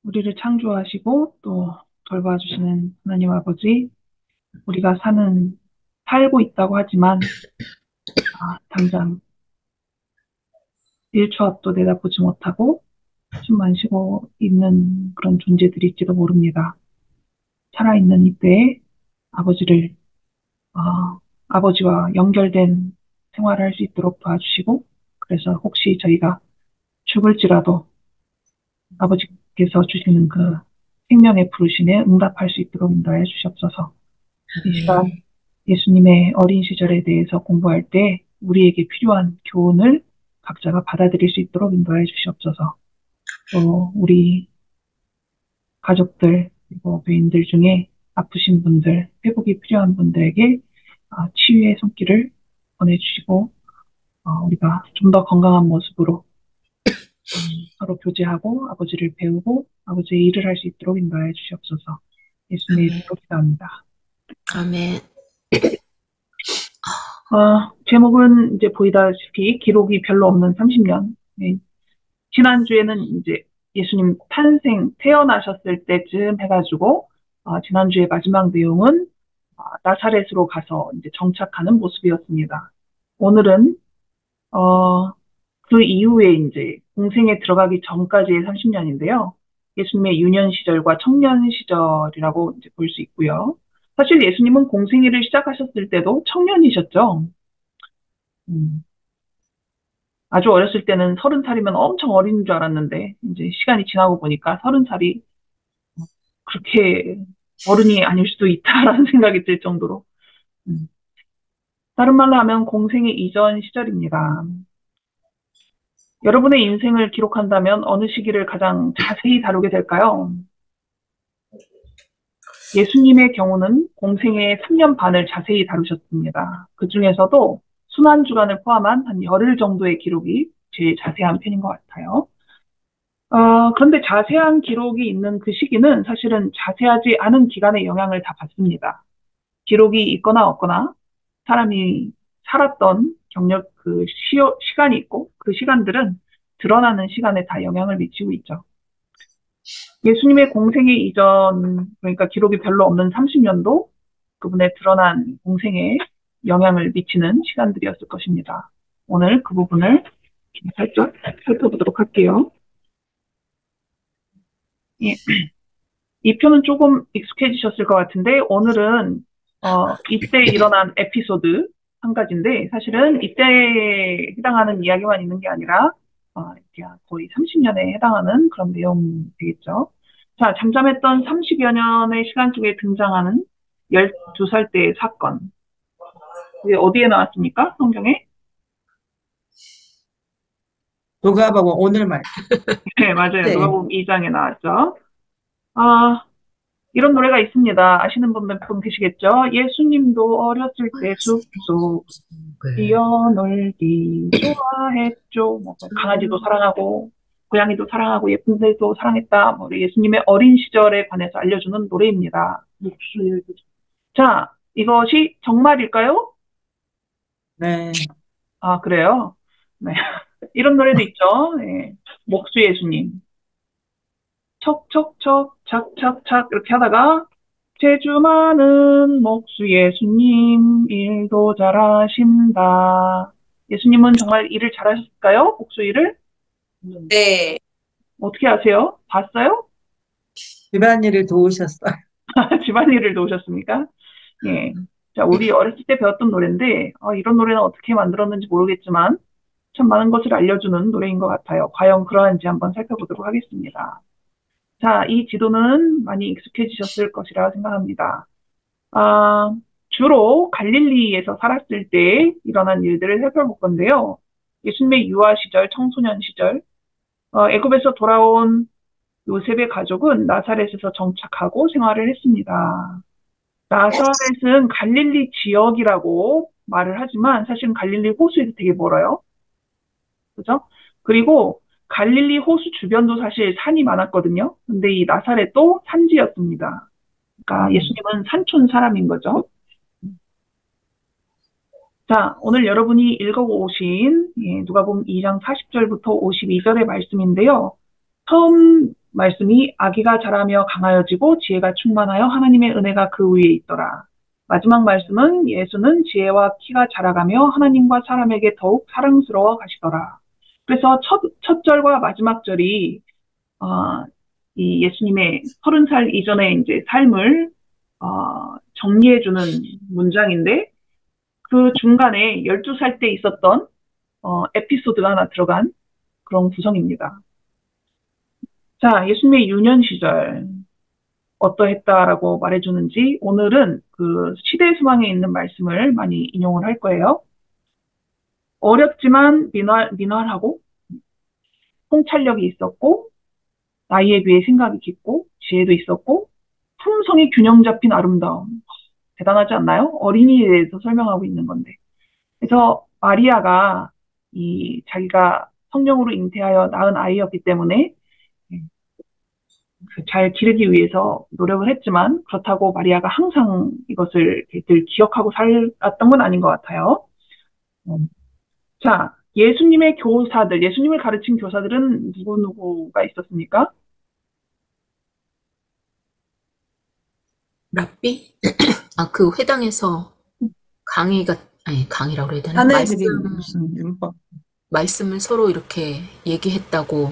우리를 창조하시고 또 돌봐주시는 하나님 아버지, 우리가 살고 있다고 하지만, 당장 1초 앞도 내다보지 못하고 숨만 쉬고 있는 그런 존재들일지도 모릅니다. 살아있는 이때에 아버지를, 아버지와 연결된 생활을 할 수 있도록 도와주시고, 그래서 혹시 저희가 죽을지라도 아버지께서 주시는 그 생명의 부르심에 응답할 수 있도록 인도해 주시옵소서. 이 시간 아멘. 예수님의 어린 시절에 대해서 공부할 때 우리에게 필요한 교훈을 각자가 받아들일 수 있도록 인도해 주시옵소서. 또 우리 가족들 그리고 교인들 중에 아프신 분들, 회복이 필요한 분들에게 치유의 손길을 보내주시고 우리가 좀 더 건강한 모습으로 서로 교제하고 아버지를 배우고 아버지의 일을 할 수 있도록 인도해 주시옵소서. 예수님의 아멘. 이름으로 기도합니다. 아멘. 제목은 이제 보이다시피 기록이 별로 없는 30년. 네. 지난주에는 이제 예수님 태어나셨을 때쯤 해가지고, 지난주의 마지막 내용은 나사렛으로 가서 이제 정착하는 모습이었습니다. 오늘은, 어, 그 이후에 이제 공생에 들어가기 전까지의 30년인데요. 예수님의 유년 시절과 청년 시절이라고 이제 볼 수 있고요. 사실 예수님은 공생애를 시작하셨을 때도 청년이셨죠. 음, 아주 어렸을 때는 30살이면 엄청 어린 줄 알았는데, 이제 시간이 지나고 보니까 30살이 그렇게 어른이 아닐 수도 있다라는 생각이 들 정도로. 음, 다른 말로 하면 공생의 이전 시절입니다. 여러분의 인생을 기록한다면 어느 시기를 가장 자세히 다루게 될까요? 예수님의 경우는 공생의 3년 반을 자세히 다루셨습니다. 그 중에서도 순환주간을 포함한 한 열흘 정도의 기록이 제일 자세한 편인 것 같아요. 그런데 자세한 기록이 있는 그 시기는 사실은 자세하지 않은 기간의 영향을 다 받습니다. 기록이 있거나 없거나 사람이 살았던 경력 시간이 있고 그 시간들은 드러나는 시간에 다 영향을 미치고 있죠. 예수님의 공생의 이전, 그러니까 기록이 별로 없는 30년도 그분의 드러난 공생에 영향을 미치는 시간들이었을 것입니다. 오늘 그 부분을 살짝 살펴보도록 할게요. 예. 이 표는 조금 익숙해지셨을 것 같은데 오늘은 이때 일어난 에피소드 한 가지인데 사실은 이때에 해당하는 이야기만 있는 게 아니라 거의 30년에 해당하는 그런 내용 되겠죠. 자, 잠잠했던 30여 년의 시간 속에 등장하는 12살 때의 사건. 그게 어디에 나왔습니까? 성경에? 누가복음 오늘 말. 네, 맞아요. 네. 누가복음 2장에 나왔죠. 아, 이런 노래가 있습니다. 아시는 분 몇 분 계시겠죠? 예수님도 어렸을 때 숲속 뛰어놀기 좋아했죠. 뭐 강아지도 사랑하고 고양이도 사랑하고 예쁜 데도 사랑했다. 뭐 우리 예수님의 어린 시절에 관해서 알려주는 노래입니다. 자, 이것이 정말일까요? 네. 그래요. 네. 이런 노래도 있죠. 네. 목수 예수님. 척척척 착착착 이렇게 하다가 제주 많은 목수 예수님 일도 잘하신다. 예수님은 정말 일을 잘하셨을까요? 목수 일을? 네. 어떻게 아세요? 봤어요? 집안일을 도우셨어요. 집안일을 도우셨습니까? 예. 자, 우리 어렸을 때 배웠던 노래인데, 이런 노래는 어떻게 만들었는지 모르겠지만, 참 많은 것을 알려주는 노래인 것 같아요. 과연 그러한지 한번 살펴보도록 하겠습니다. 자, 이 지도는 많이 익숙해지셨을 것이라 생각합니다. 아, 주로 갈릴리에서 살았을 때 일어난 일들을 살펴볼 건데요. 예수님의 유아 시절, 청소년 시절, 애굽에서 돌아온 요셉의 가족은 나사렛에서 정착하고 생활을 했습니다. 나사렛은 갈릴리 지역이라고 말을 하지만 사실은 갈릴리 호수에서 되게 멀어요. 그죠? 그리고 갈릴리 호수 주변도 사실 산이 많았거든요. 근데 이 나사렛도 산지였습니다. 그러니까 예수님은 산촌 사람인 거죠. 자, 오늘 여러분이 읽어오신 누가복음 2장 40절부터 52절의 말씀인데요. 처음 말씀이 아기가 자라며 강하여지고 지혜가 충만하여 하나님의 은혜가 그 위에 있더라. 마지막 말씀은 예수는 지혜와 키가 자라가며 하나님과 사람에게 더욱 사랑스러워 가시더라. 그래서 첫 절과 마지막 절이 이 예수님의 30살 이전의 이제 삶을 정리해주는 문장인데 그 중간에 12살 때 있었던 에피소드가 하나 들어간 그런 구성입니다. 자, 예수님의 유년 시절 어떠했다라고 말해주는지 오늘은 그 시대 소망에 있는 말씀을 많이 인용을 할 거예요. 어렸지만 민활하고 통찰력이 있었고 나이에 비해 생각이 깊고 지혜도 있었고 품성이 균형 잡힌 아름다움. 대단하지 않나요? 어린이에 대해서 설명하고 있는 건데. 그래서 마리아가 자기가 성령으로 잉태하여 낳은 아이였기 때문에 잘 기르기 위해서 노력을 했지만 그렇다고 마리아가 항상 이것을 늘 기억하고 살았던 건 아닌 것 같아요. 자, 예수님의 교사들, 예수님을 가르친 교사들은 누구누구가 있었습니까? 랍비? 그 회당에서 강의라고 해야 되나? 사내들이 무슨 율법. 말씀을 서로 이렇게 얘기했다고.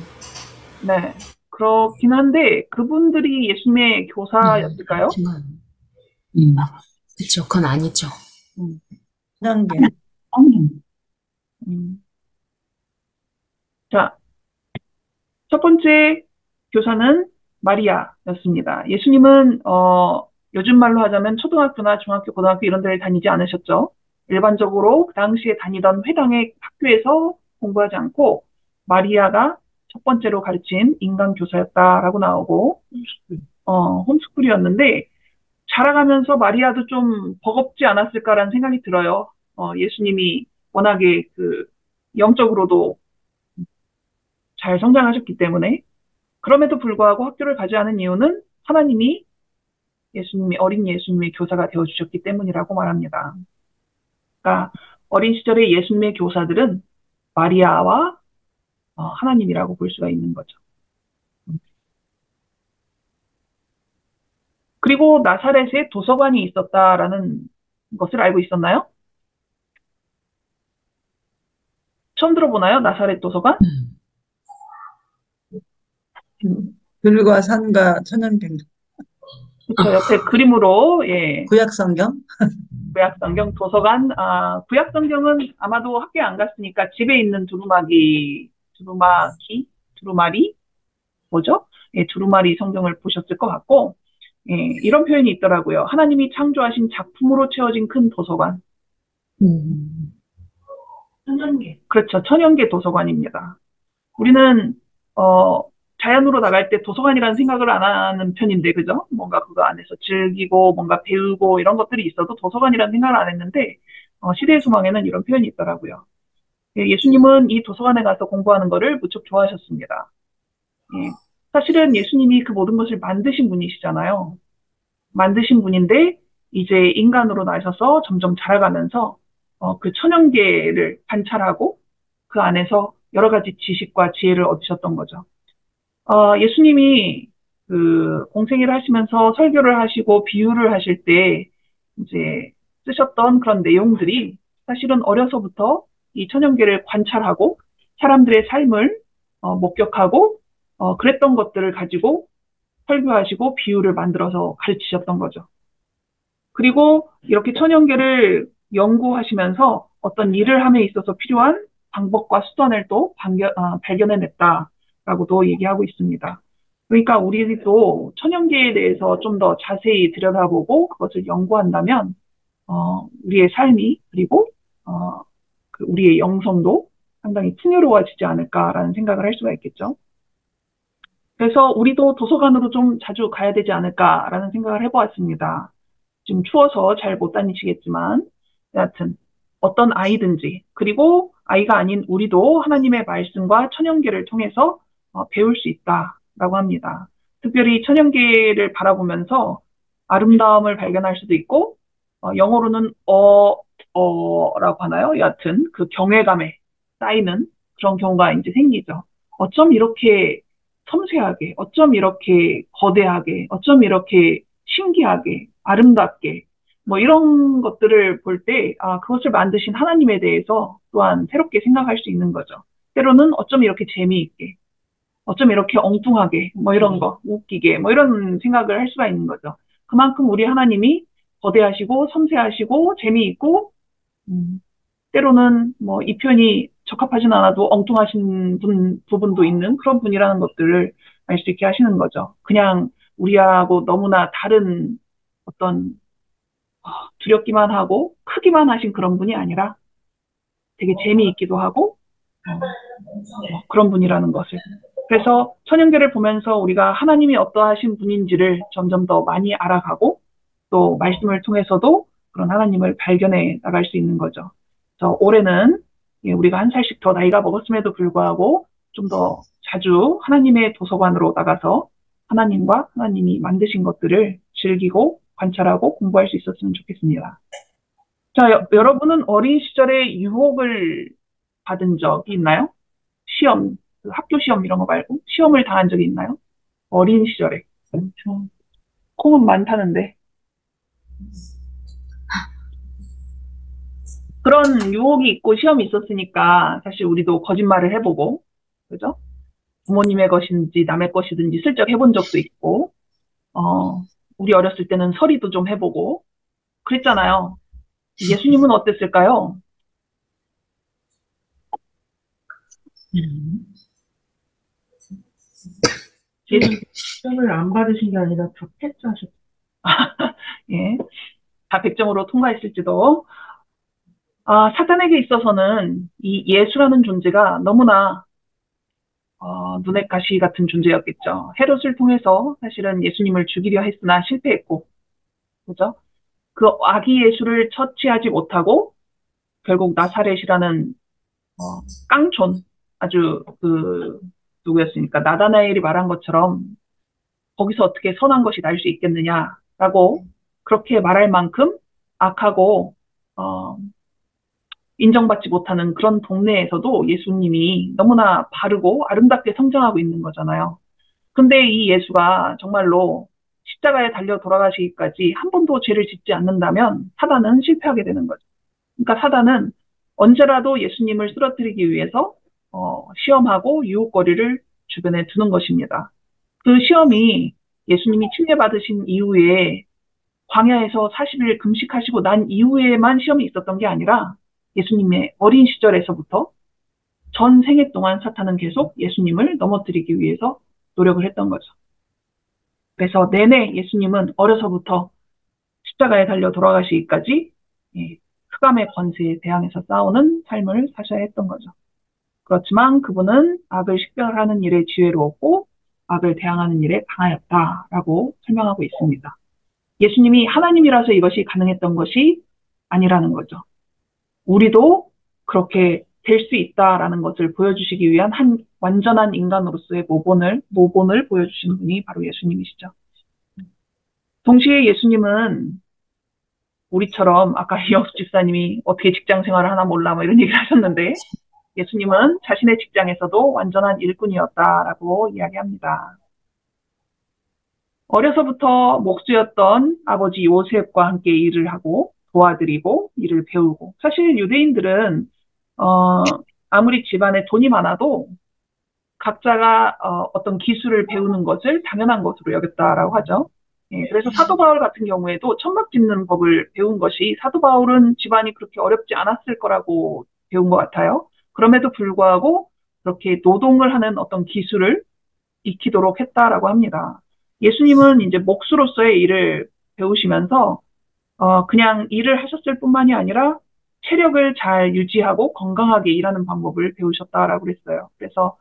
네, 그렇긴 한데 그분들이 예수님의 교사였을까요? 그렇죠. 그건 아니죠. 신앙계. 자, 첫 번째 교사는 마리아였습니다. 예수님은 요즘 말로 하자면 초등학교나 중학교, 고등학교 이런 데를 다니지 않으셨죠. 일반적으로 그 당시에 다니던 회당의 학교에서 공부하지 않고 마리아가 첫 번째로 가르친 인간 교사였다라고 나오고 홈스쿨이었는데 자라가면서 마리아도 좀 버겁지 않았을까라는 생각이 들어요. 예수님이 워낙에 그 영적으로도 잘 성장하셨기 때문에 그럼에도 불구하고 학교를 가지 않은 이유는 하나님이 어린 예수님의 교사가 되어주셨기 때문이라고 말합니다. 그러니까 어린 시절의 예수님의 교사들은 마리아와 하나님이라고 볼 수가 있는 거죠. 그리고 나사렛에 도서관이 있었다라는 것을 알고 있었나요? 처음 들어보나요? 나사렛 도서관? 들과 산과 천연경. 그렇죠. 옆에 그림으로 구약성경? 구약성경 도서관. 구약성경은 아마도 학교에 안 갔으니까 집에 있는 두루마리 뭐죠? 두루마리 성경을 보셨을 것 같고 이런 표현이 있더라고요. 하나님이 창조하신 작품으로 채워진 큰 도서관. 천연계. 그렇죠. 천연계 도서관입니다. 우리는 자연으로 나갈 때 도서관이라는 생각을 안 하는 편인데, 그죠? 뭔가 그거 안에서 즐기고, 뭔가 배우고, 이런 것들이 있어도 도서관이라는 생각을 안 했는데, 시대의 소망에는 이런 표현이 있더라고요. 예수님은 이 도서관에 가서 공부하는 거를 무척 좋아하셨습니다. 사실은 예수님이 그 모든 것을 만드신 분이시잖아요. 만드신 분인데, 이제 인간으로 나셔서 점점 자라가면서, 그 천연계를 관찰하고, 그 안에서 여러 가지 지식과 지혜를 얻으셨던 거죠. 예수님이 그 공생애를 하시면서 설교를 하시고 비유를 하실 때 이제 쓰셨던 그런 내용들이 사실은 어려서부터 이 천연계를 관찰하고 사람들의 삶을 목격하고 그랬던 것들을 가지고 설교하시고 비유를 만들어서 가르치셨던 거죠. 그리고 이렇게 천연계를 연구하시면서 어떤 일을 함에 있어서 필요한 방법과 수단을 또 발견해냈다라고도 얘기하고 있습니다. 그러니까 우리도 천연계에 대해서 좀 더 자세히 들여다보고 그것을 연구한다면 우리의 삶이 그리고 우리의 영성도 상당히 풍요로워지지 않을까라는 생각을 할 수가 있겠죠. 그래서 우리도 도서관으로 좀 자주 가야 되지 않을까라는 생각을 해보았습니다. 지금 추워서 잘 못 다니시겠지만 여하튼 어떤 아이든지 그리고 아이가 아닌 우리도 하나님의 말씀과 천연계를 통해서 배울 수 있다라고 합니다. 특별히 천연계를 바라보면서 아름다움을 발견할 수도 있고 영어로는 라고 하나요? 여하튼 그 경외감에 쌓이는 그런 경우가 이제 생기죠. 어쩜 이렇게 섬세하게, 어쩜 이렇게 거대하게, 어쩜 이렇게 신기하게, 아름답게, 뭐 이런 것들을 볼 때, 아, 그것을 만드신 하나님에 대해서 또한 새롭게 생각할 수 있는 거죠. 때로는 어쩜 이렇게 재미있게, 어쩜 이렇게 엉뚱하게, 뭐 이런 거, 웃기게, 뭐 이런 생각을 할 수가 있는 거죠. 그만큼 우리 하나님이 거대하시고, 섬세하시고, 재미있고, 음, 때로는 뭐 이 표현이 적합하진 않아도 엉뚱하신 부분도 있는 그런 분이라는 것들을 알 수 있게 하시는 거죠. 그냥 우리하고 너무나 다른 어떤 두렵기만 하고 크기만 하신 그런 분이 아니라 되게 재미있기도 하고 그런 분이라는 것을. 그래서 천연계를 보면서 우리가 하나님이 어떠하신 분인지를 점점 더 많이 알아가고 또 말씀을 통해서도 그런 하나님을 발견해 나갈 수 있는 거죠. 그래서 올해는 우리가 한 살씩 더 나이가 먹었음에도 불구하고 좀 더 자주 하나님의 도서관으로 나가서 하나님과 하나님이 만드신 것들을 즐기고 관찰하고 공부할 수 있었으면 좋겠습니다. 자, 여러분은 어린 시절에 유혹을 받은 적이 있나요? 시험, 그 학교 시험 이런 거 말고 시험을 당한 적이 있나요? 어린 시절에. 콩은 많다는데. 그런 유혹이 있고 시험이 있었으니까 사실 우리도 거짓말을 해보고, 그죠? 부모님의 것인지 남의 것이든지 슬쩍 해본 적도 있고, 우리 어렸을 때는 서리도 좀 해보고, 그랬잖아요. 예수님은 어땠을까요? 예수, 시험을 안 받으신 게 아니라 다 패스하셨죠. 예. 다 100점으로 통과했을지도. 아, 사탄에게 있어서는 이 예수라는 존재가 너무나 눈엣 가시 같은 존재였겠죠. 헤롯을 통해서 사실은 예수님을 죽이려 했으나 실패했고, 그죠? 그 아기 예수를 처치하지 못하고 결국 나사렛이라는 깡촌 아주 그 누구였습니까? 나다나엘이 말한 것처럼 거기서 어떻게 선한 것이 날 수 있겠느냐라고 그렇게 말할 만큼 악하고 인정받지 못하는 그런 동네에서도 예수님이 너무나 바르고 아름답게 성장하고 있는 거잖아요. 근데 이 예수가 정말로 십자가에 달려 돌아가시기까지 한 번도 죄를 짓지 않는다면 사단은 실패하게 되는 거죠. 그러니까 사단은 언제라도 예수님을 쓰러뜨리기 위해서 시험하고 유혹거리를 주변에 두는 것입니다. 그 시험이 예수님이 침례받으신 이후에 광야에서 40일 금식하시고 난 이후에만 시험이 있었던 게 아니라 예수님의 어린 시절에서부터 전 생애 동안 사탄은 계속 예수님을 넘어뜨리기 위해서 노력을 했던 거죠. 그래서 내내 예수님은 어려서부터 십자가에 달려 돌아가시기까지 흑암의 권세에 대항해서 싸우는 삶을 사셔야 했던 거죠. 그렇지만 그분은 악을 식별하는 일에 지혜로웠고 악을 대항하는 일에 강하였다라고 설명하고 있습니다. 예수님이 하나님이라서 이것이 가능했던 것이 아니라는 거죠. 우리도 그렇게 될 수 있다라는 것을 보여주시기 위한 한 완전한 인간으로서의 모본을 보여주시는 분이 바로 예수님이시죠. 동시에 예수님은 우리처럼 아까 이영숙 집사님이 어떻게 직장 생활을 하나 몰라 뭐 이런 얘기를 하셨는데 예수님은 자신의 직장에서도 완전한 일꾼이었다라고 이야기합니다. 어려서부터 목수였던 아버지 요셉과 함께 일을 하고 도와드리고 일을 배우고 사실 유대인들은 아무리 집안에 돈이 많아도 각자가 어떤 기술을 배우는 것을 당연한 것으로 여겼다라고 하죠. 예, 그래서 사도 바울 같은 경우에도 천막 짓는 법을 배운 것이 사도 바울은 집안이 그렇게 어렵지 않았을 거라고 배운 것 같아요. 그럼에도 불구하고 그렇게 노동을 하는 어떤 기술을 익히도록 했다라고 합니다. 예수님은 이제 목수로서의 일을 배우시면서 그냥 일을 하셨을 뿐만이 아니라 체력을 잘 유지하고 건강하게 일하는 방법을 배우셨다라고 그랬어요. 그래서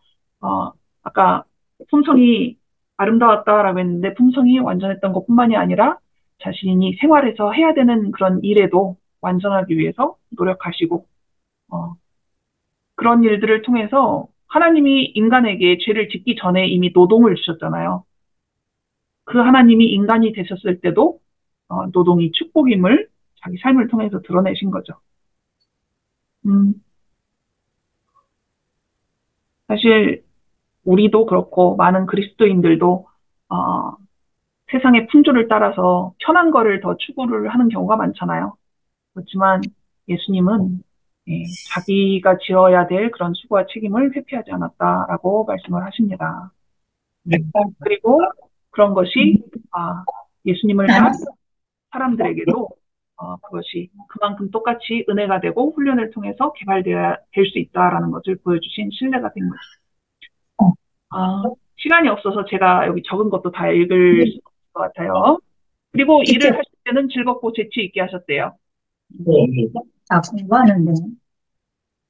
아까 품성이 아름다웠다라고 했는데 품성이 완전했던 것뿐만이 아니라 자신이 생활에서 해야 되는 그런 일에도 완전하기 위해서 노력하시고 그런 일들을 통해서 하나님이 인간에게 죄를 짓기 전에 이미 노동을 주셨잖아요. 그 하나님이 인간이 되셨을 때도 노동이 축복임을 자기 삶을 통해서 드러내신 거죠. 사실 우리도 그렇고 많은 그리스도인들도 어, 세상의 풍조를 따라서 편한 거를 더 추구를 하는 경우가 많잖아요. 그렇지만 예수님은 자기가 지어야 될 그런 수고와 책임을 회피하지 않았다라고 말씀을 하십니다. 그리고 그런 것이 예수님을 따르는 사람들에게도 그것이 그만큼 똑같이 은혜가 되고 훈련을 통해서 개발되어야 될 수 있다라는 것을 보여주신 신뢰가 된 거죠. 시간이 없어서 제가 여기 적은 것도 다 읽을 수 없을 것 같아요. 그리고 일을 하실 때는 즐겁고 재치 있게 하셨대요. 공부하는데.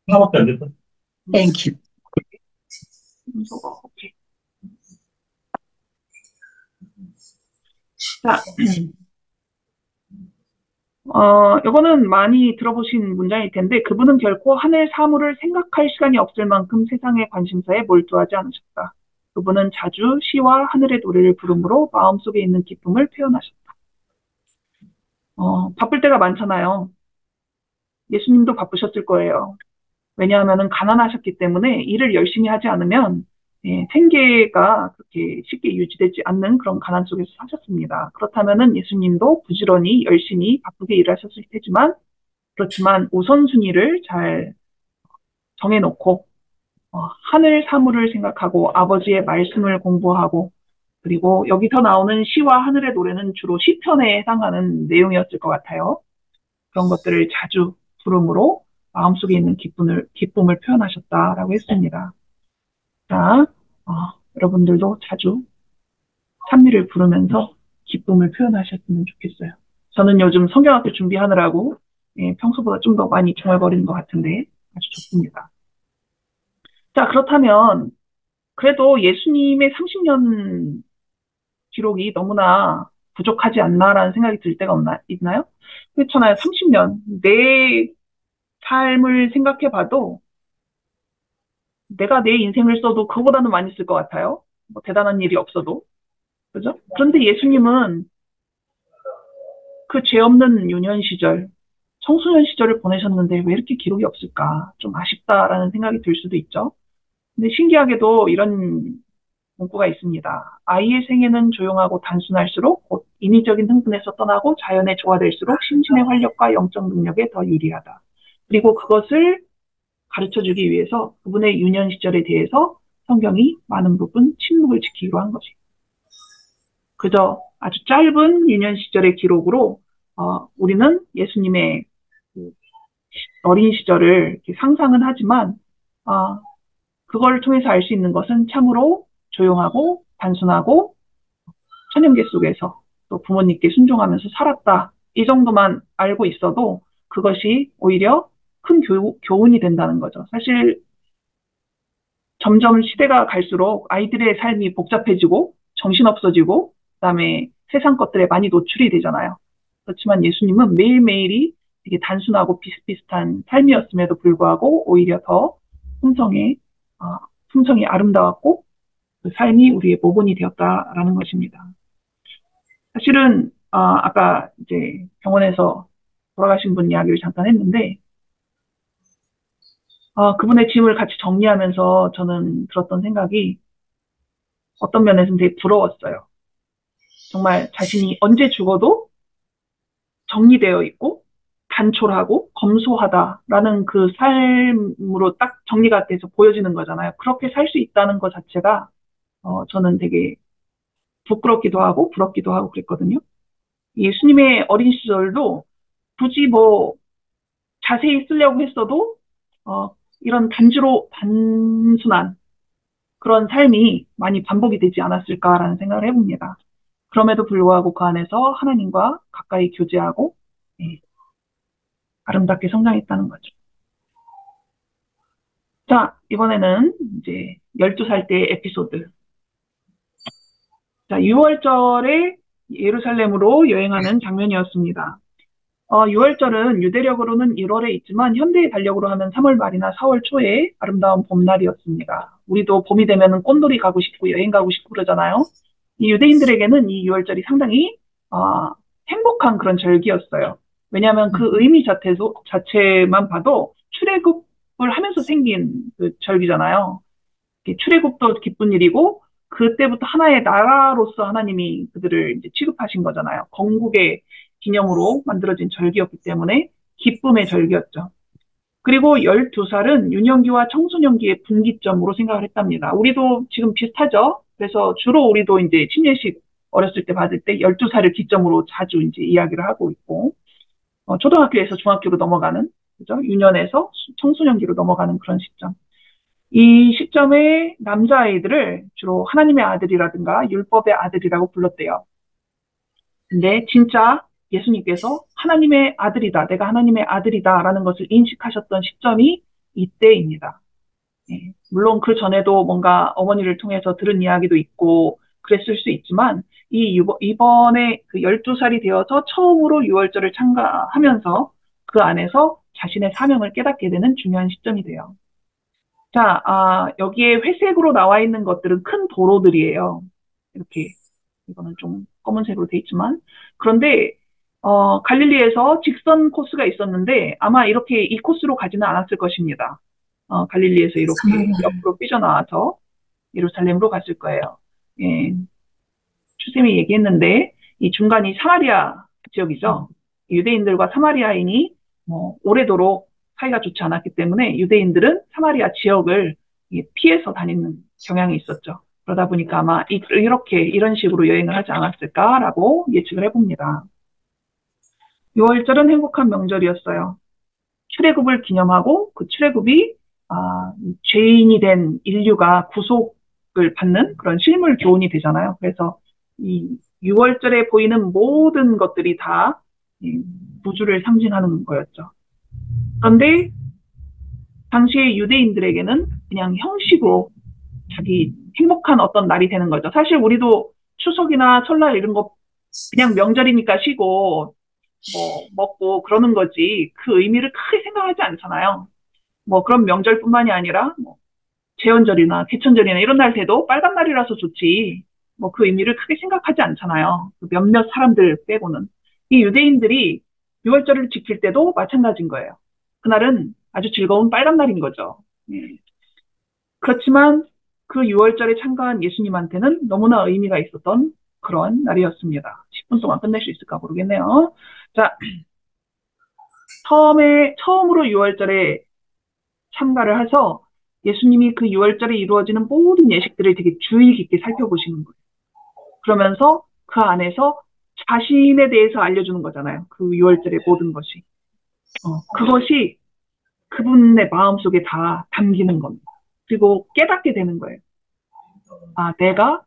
하나밖에 안 됐다. 땡큐. 오케이. 자, 이거는 많이 들어보신 문장일 텐데, 그분은 결코 하늘 사물을 생각할 시간이 없을 만큼 세상의 관심사에 몰두하지 않으셨다. 그분은 자주 시와 하늘의 노래를 부름으로 마음속에 있는 기쁨을 표현하셨다. 바쁠 때가 많잖아요. 예수님도 바쁘셨을 거예요. 왜냐하면 가난하셨기 때문에 일을 열심히 하지 않으면 생계가 그렇게 쉽게 유지되지 않는 그런 가난 속에서 사셨습니다. 그렇다면 예수님도 부지런히 열심히 바쁘게 일하셨을 테지만 그렇지만 우선순위를 잘 정해놓고 하늘 사물을 생각하고 아버지의 말씀을 공부하고 그리고 여기서 나오는 시와 하늘의 노래는 주로 시편에 해당하는 내용이었을 것 같아요. 그런 것들을 자주 부름으로 마음속에 있는 기쁨을 표현하셨다라고 했습니다. 자, 여러분들도 자주 찬미를 부르면서 기쁨을 표현하셨으면 좋겠어요. 저는 요즘 성경학교 준비하느라고 평소보다 좀 더 많이 중얼거리는 것 같은데 아주 좋습니다. 자, 그렇다면 그래도 예수님의 30년 기록이 너무나 부족하지 않나라는 생각이 들 때가 있나요? 그렇잖아요. 30년. 내 삶을 생각해봐도 내가 내 인생을 써도 그거보다는 많이 쓸 것 같아요. 뭐 대단한 일이 없어도. 그죠? 그런데 예수님은 그 죄 없는 유년 시절, 청소년 시절을 보내셨는데 왜 이렇게 기록이 없을까? 좀 아쉽다라는 생각이 들 수도 있죠. 근데 신기하게도 이런 문구가 있습니다. 아이의 생애는 조용하고 단순할수록 곧 인위적인 흥분에서 떠나고 자연에 조화될수록 심신의 활력과 영적 능력에 더 유리하다. 그리고 그것을 가르쳐주기 위해서 그분의 유년 시절에 대해서 성경이 많은 부분 침묵을 지키기로 한 것이. 그저 아주 짧은 유년 시절의 기록으로 우리는 예수님의 어린 시절을 상상은 하지만 그걸 통해서 알 수 있는 것은 참으로 조용하고 단순하고 천연계 속에서 또 부모님께 순종하면서 살았다. 이 정도만 알고 있어도 그것이 오히려 큰 교훈이 된다는 거죠. 사실 점점 시대가 갈수록 아이들의 삶이 복잡해지고 정신없어지고 그다음에 세상 것들에 많이 노출이 되잖아요. 그렇지만 예수님은 매일매일이 되게 단순하고 비슷비슷한 삶이었음에도 불구하고 오히려 더 품성이 아름다웠고 그 삶이 우리의 모본이 되었다라는 것입니다. 사실은 아까 이제 병원에서 돌아가신 분 이야기를 잠깐 했는데 그분의 짐을 같이 정리하면서 저는 들었던 생각이 어떤 면에서는 되게 부러웠어요. 정말 자신이 언제 죽어도 정리되어 있고 단촐하고 검소하다라는 그 삶으로 딱 정리가 돼서 보여지는 거잖아요. 그렇게 살 수 있다는 것 자체가 저는 되게 부끄럽기도 하고 부럽기도 하고 그랬거든요. 예수님의 어린 시절도 굳이 뭐 자세히 쓰려고 했어도 이런 단순한 그런 삶이 많이 반복이 되지 않았을까라는 생각을 해봅니다. 그럼에도 불구하고 그 안에서 하나님과 가까이 교제하고 아름답게 성장했다는 거죠. 자, 이번에는 이제 12살 때의 에피소드. 자, 6월절에 예루살렘으로 여행하는 장면이었습니다. 6월절은 유대력으로는 1월에 있지만 현대의 달력으로 하면 3월 말이나 4월 초에 아름다운 봄날이었습니다. 우리도 봄이 되면 꽃놀이 가고 싶고 여행 가고 싶고 그러잖아요. 이 유대인들에게는 이 6월절이 상당히 행복한 그런 절기였어요. 왜냐하면 그 의미 자체만 봐도 출애굽을 하면서 생긴 그 절기잖아요. 출애굽도 기쁜 일이고 그때부터 하나의 나라로서 하나님이 그들을 이제 취급하신 거잖아요. 건국의 기념으로 만들어진 절기였기 때문에 기쁨의 절기였죠. 그리고 12살은 유년기와 청소년기의 분기점으로 생각을 했답니다. 우리도 지금 비슷하죠? 그래서 주로 우리도 이제 침례식 어렸을 때 받을 때 12살을 기점으로 자주 이제 이야기를 하고 있고, 초등학교에서 중학교로 넘어가는, 그죠? 유년에서 청소년기로 넘어가는 그런 시점. 이 시점에 남자아이들을 주로 하나님의 아들이라든가 율법의 아들이라고 불렀대요. 근데 진짜 예수님께서 하나님의 아들이다, 내가 하나님의 아들이다라는 것을 인식하셨던 시점이 이때입니다. 예, 물론 그 전에도 뭔가 어머니를 통해서 들은 이야기도 있고 그랬을 수 있지만 이번에 그 12살이 되어서 처음으로 유월절을 참가하면서 그 안에서 자신의 사명을 깨닫게 되는 중요한 시점이 돼요. 자, 여기에 회색으로 나와 있는 것들은 큰 도로들이에요. 이렇게, 이거는 좀 검은색으로 돼 있지만. 그런데, 갈릴리에서 직선 코스가 있었는데, 아마 이렇게 이 코스로 가지는 않았을 것입니다. 갈릴리에서 이렇게 사마리아. 옆으로 삐져나와서 예루살렘으로 갔을 거예요. 예, 추쌤이 얘기했는데, 이 중간이 사마리아 지역이죠. 유대인들과 사마리아인이 오래도록 사이가 좋지 않았기 때문에 유대인들은 사마리아 지역을 피해서 다니는 경향이 있었죠. 그러다 보니까 아마 이런 식으로 여행을 하지 않았을까라고 예측을 해봅니다. 6월절은 행복한 명절이었어요. 출애굽을 기념하고 그 출애굽이 죄인이 된 인류가 구속을 받는 그런 실물 교훈이 되잖아요. 그래서 이 6월절에 보이는 모든 것들이 다 구주를 상징하는 거였죠. 그런데 당시의 유대인들에게는 그냥 형식으로 자기 행복한 어떤 날이 되는 거죠. 사실 우리도 추석이나 설날 이런 거 그냥 명절이니까 쉬고 먹고 그러는 거지 그 의미를 크게 생각하지 않잖아요. 그런 명절뿐만이 아니라 제헌절이나 개천절이나 이런 날 돼도 빨간 날이라서 좋지 그 의미를 크게 생각하지 않잖아요. 몇몇 사람들 빼고는. 이 유대인들이 6월절을 지킬 때도 마찬가지인 거예요. 그날은 아주 즐거운 빨간 날인 거죠. 예. 그렇지만 그 6월절에 참가한 예수님한테는 너무나 의미가 있었던 그런 날이었습니다. 10분 동안 끝낼 수 있을까 모르겠네요. 자, 처음으로 6월절에 참가를 해서 예수님이 그 6월절에 이루어지는 모든 예식들을 되게 주의 깊게 살펴보시는 거예요. 그러면서 그 안에서 자신에 대해서 알려주는 거잖아요. 그 6월절의 모든 것이. 그것이 그분의 마음속에 다 담기는 겁니다. 그리고 깨닫게 되는 거예요. 내가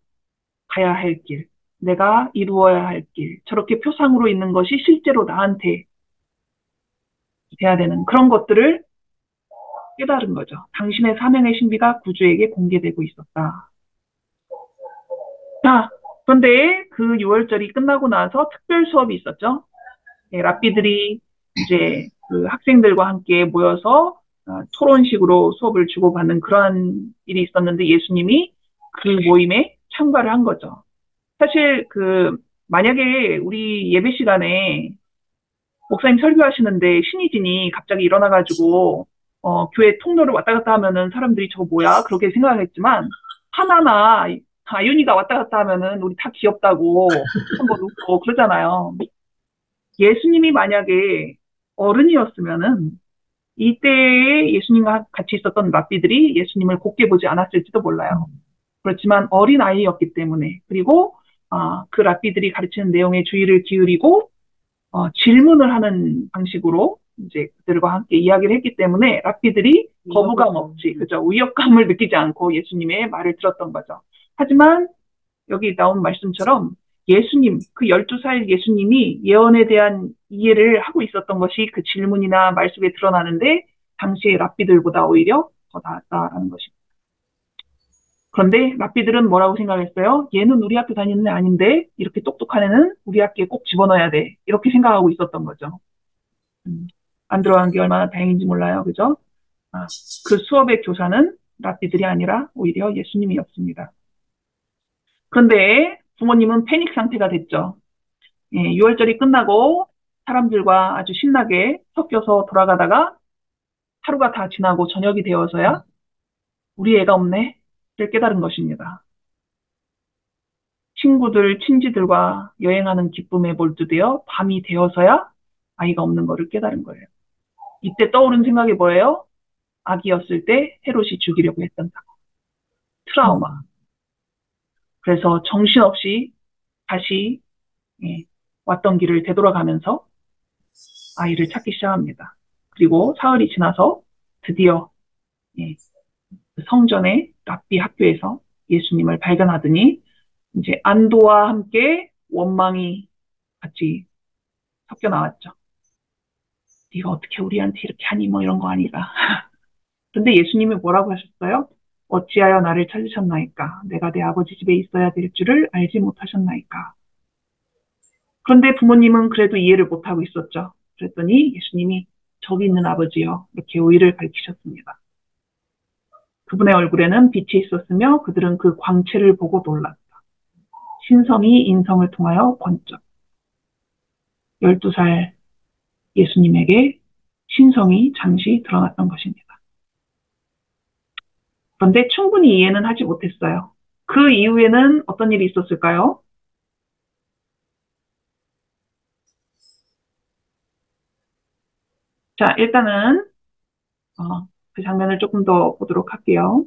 가야 할 길, 내가 이루어야 할 길, 저렇게 표상으로 있는 것이 실제로 나한테 돼야 되는 그런 것들을 깨달은 거죠. 당신의 사명의 신비가 구주에게 공개되고 있었다. 자, 그런데 그 6월절이 끝나고 나서 특별 수업이 있었죠. 네, 랍비들이 이제 그 학생들과 함께 모여서 토론식으로 수업을 주고받는 그러한 일이 있었는데 예수님이 그 모임에 참가를 한 거죠. 사실 만약에 우리 예배 시간에 목사님 설교하시는데 신이진이 갑자기 일어나가지고 교회 통로를 왔다 갔다 하면은 사람들이 저거 뭐야? 그렇게 생각했지만 하나나 아윤이가 왔다 갔다 하면은 우리 다 귀엽다고 한번 웃고 그러잖아요. 예수님이 만약에 어른이었으면은 이때에 예수님과 같이 있었던 랍비들이 예수님을 곱게 보지 않았을지도 몰라요. 그렇지만 어린 아이였기 때문에 그리고 그 랍비들이 가르치는 내용에 주의를 기울이고 질문을 하는 방식으로 이제 그들과 함께 이야기를 했기 때문에 랍비들이 거부감 없이 그죠 위협감을 느끼지 않고 예수님의 말을 들었던 거죠. 하지만 여기 나온 말씀처럼 예수님, 그 12살 예수님이 예언에 대한 이해를 하고 있었던 것이 그 질문이나 말 속에 드러나는데 당시의 랍비들보다 오히려 더 나았다라는 것입니다. 그런데 랍비들은 뭐라고 생각했어요? 얘는 우리 학교 다니는 애 아닌데 이렇게 똑똑한 애는 우리 학교에 꼭 집어넣어야 돼. 이렇게 생각하고 있었던 거죠. 안 들어간 게 얼마나 다행인지 몰라요. 그죠? 그 수업의 교사는 랍비들이 아니라 오히려 예수님이었습니다. 그런데 부모님은 패닉 상태가 됐죠. 예, 6월절이 끝나고 사람들과 아주 신나게 섞여서 돌아가다가 하루가 다 지나고 저녁이 되어서야 우리 애가 없네. 깨달은 것입니다. 친구들, 친지들과 여행하는 기쁨에 몰두되어 밤이 되어서야 아이가 없는 것을 깨달은 거예요. 이때 떠오른 생각이 뭐예요? 아기였을 때 헤롯이 죽이려고 했던 사건. 트라우마. 그래서 정신없이 다시 왔던 길을 되돌아가면서 아이를 찾기 시작합니다. 그리고 사흘이 지나서 드디어 성전의 랍비 학교에서 예수님을 발견하더니 이제 안도와 함께 원망이 같이 섞여 나왔죠. 네가 어떻게 우리한테 이렇게 하니 뭐 이런 거 아니라. 근데 예수님이 뭐라고 하셨어요? 어찌하여 나를 찾으셨나이까? 내가 내 아버지 집에 있어야 될 줄을 알지 못하셨나이까? 그런데 부모님은 그래도 이해를 못하고 있었죠. 그랬더니 예수님이 저기 있는 아버지요. 이렇게 우리를 가르치셨습니다. 그분의 얼굴에는 빛이 있었으며 그들은 그 광채를 보고 놀랐다. 신성이 인성을 통하여 번쩍. 12살 예수님에게 신성이 잠시 드러났던 것입니다. 그런데 충분히 이해는 하지 못했어요. 그 이후에는 어떤 일이 있었을까요? 자, 일단은 그 장면을 조금 더 보도록 할게요.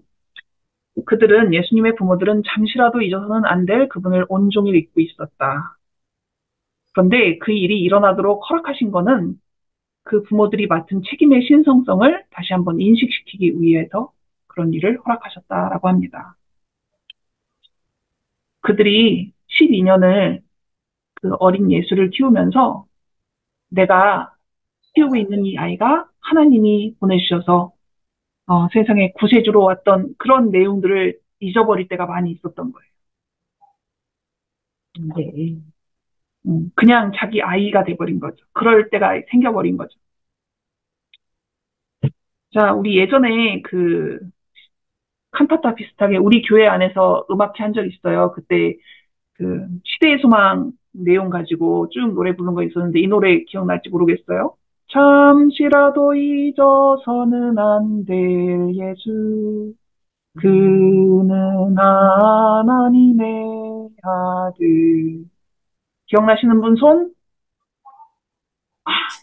그들은 예수님의 부모들은 잠시라도 잊어서는 안 될 그분을 온종일 잊고 있었다. 그런데 그 일이 일어나도록 허락하신 것은 그 부모들이 맡은 책임의 신성성을 다시 한번 인식시키기 위해서 그런 일을 허락하셨다라고 합니다. 그들이 12년을 그 어린 예수를 키우면서 내가 키우고 있는 이 아이가 하나님이 보내주셔서 세상에 구세주로 왔던 그런 내용들을 잊어버릴 때가 많이 있었던 거예요. 네. 그냥 자기 아이가 돼버린 거죠. 그럴 때가 생겨버린 거죠. 자, 우리 예전에 그 칸타타 비슷하게 우리 교회 안에서 음악회 한 적 있어요. 그때 그 시대의 소망 내용 가지고 쭉 노래 부른 거 있었는데 이 노래 기억날지 모르겠어요. 잠시라도 잊어서는 안 될 예수 그는 하나님의 아들. 기억나시는 분 손?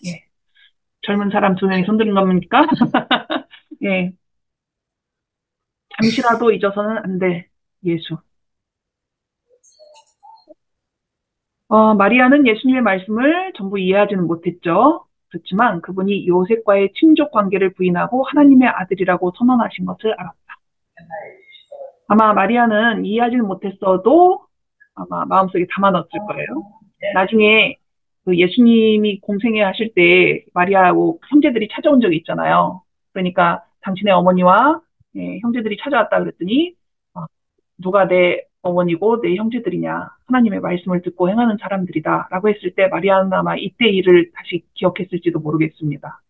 예. 젊은 사람 2명이 손드는 겁니까? 예. 잠시라도 잊어서는 안 될 예수. 마리아는 예수님의 말씀을 전부 이해하지는 못했죠. 그렇지만 그분이 요셉과의 친족 관계를 부인하고 하나님의 아들이라고 선언하신 것을 알았다. 아마 마리아는 이해하지는 못했어도 아마 마음속에 담아놨을 거예요. 나중에 그 예수님이 공생애 하실 때 마리아하고 형제들이 찾아온 적이 있잖아요. 그러니까 당신의 어머니와 형제들이 찾아왔다 그랬더니 누가 내 어머니고 내 형제들이냐 하나님의 말씀을 듣고 행하는 사람들이다 라고 했을 때 마리아는 아마 이때 일을 다시 기억했을지도 모르겠습니다.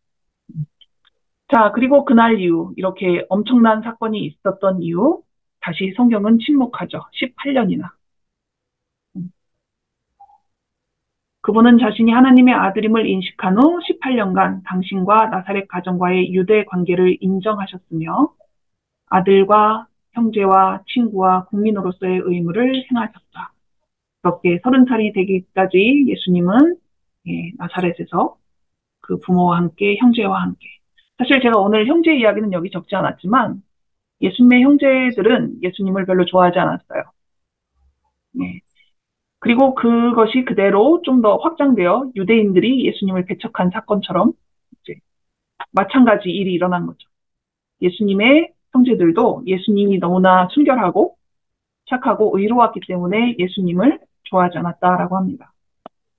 자, 그리고 그날 이후 이렇게 엄청난 사건이 있었던 이후 다시 성경은 침묵하죠. 18년이나. 그분은 자신이 하나님의 아들임을 인식한 후 18년간 당신과 나사렛 가정과의 유대 관계를 인정하셨으며 아들과 형제와 친구와 국민으로서의 의무를 행하셨다. 그렇게 30살이 되기까지 예수님은 나사렛에서 그 부모와 함께 형제와 함께 사실 제가 오늘 형제 이야기는 여기 적지 않았지만 예수님의 형제들은 예수님을 별로 좋아하지 않았어요. 네. 그리고 그것이 그대로 좀 더 확장되어 유대인들이 예수님을 배척한 사건처럼 이제 마찬가지 일이 일어난 거죠. 예수님의 형제들도 예수님이 너무나 순결하고 착하고 의로웠기 때문에 예수님을 좋아하지 않았다라고 합니다.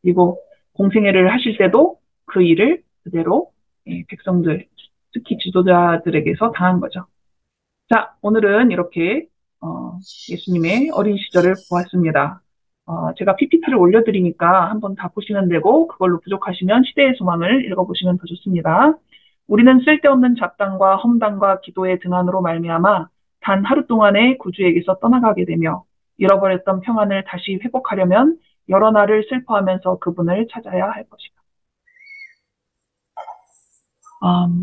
그리고 공생애를 하실 때도 그 일을 그대로 백성들, 특히 지도자들에게서 당한 거죠. 자, 오늘은 이렇게 예수님의 어린 시절을 보았습니다. 제가 PPT를 올려드리니까 한번 다 보시면 되고 그걸로 부족하시면 시대의 소망을 읽어보시면 더 좋습니다. 우리는 쓸데없는 잡담과 험담과 기도의 등한으로 말미암아 단 하루 동안의 구주에게서 떠나가게 되며 잃어버렸던 평안을 다시 회복하려면 여러 날을 슬퍼하면서 그분을 찾아야 할 것이다.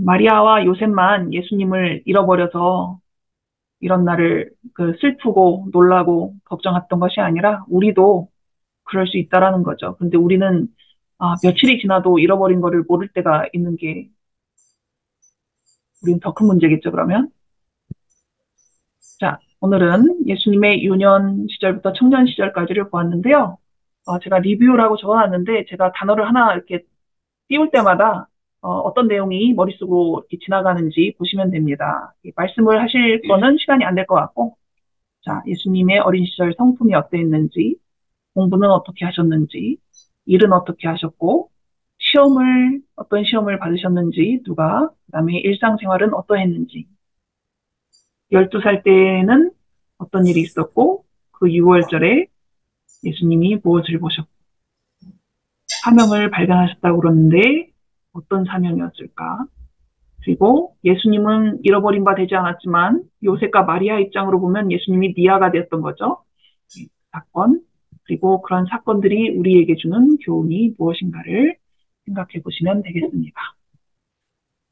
마리아와 요셉만 예수님을 잃어버려서 이런 날을 슬프고 놀라고 걱정했던 것이 아니라 우리도 그럴 수 있다라는 거죠. 근데 우리는 며칠이 지나도 잃어버린 거를 모를 때가 있는 게 우리는 더 큰 문제겠죠, 그러면? 자, 오늘은 예수님의 유년 시절부터 청년 시절까지를 보았는데요. 제가 리뷰라고 적어놨는데 제가 단어를 하나 이렇게 띄울 때마다 어떤 내용이 머릿속으로 이렇게 지나가는지 보시면 됩니다. 말씀을 하실 거는 시간이 안 될 것 같고, 자, 예수님의 어린 시절 성품이 어땠는지, 공부는 어떻게 하셨는지, 일은 어떻게 하셨고, 어떤 시험을 받으셨는지, 누가, 그다음에 일상생활은 어떠했는지, 12살 때는 어떤 일이 있었고, 그 6월절에 예수님이 무엇을 보셨고, 사명을 발견하셨다고 그러는데, 어떤 사명이었을까? 그리고 예수님은 잃어버린 바 되지 않았지만, 요셉과 마리아 입장으로 보면 예수님이 미아가 되었던 거죠. 사건, 그리고 그런 사건들이 우리에게 주는 교훈이 무엇인가를 생각해 보시면 되겠습니다.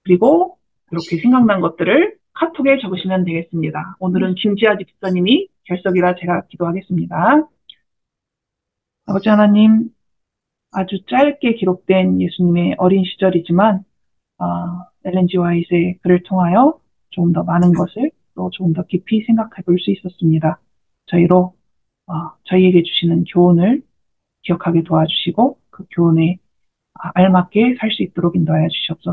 그리고 이렇게 생각난 것들을 카톡에 적으시면 되겠습니다. 오늘은 김지아 집사님이 결석이라 제가 기도하겠습니다. 아버지 하나님, 아주 짧게 기록된 예수님의 어린 시절이지만 엘렌 G. 화이트의 글을 통하여 조금 더 많은 것을 또 조금 더 깊이 생각해 볼 수 있었습니다. 저희에게 주시는 교훈을 기억하게 도와주시고 그 교훈에 알맞게 살 수 있도록 인도하여 주시옵소서.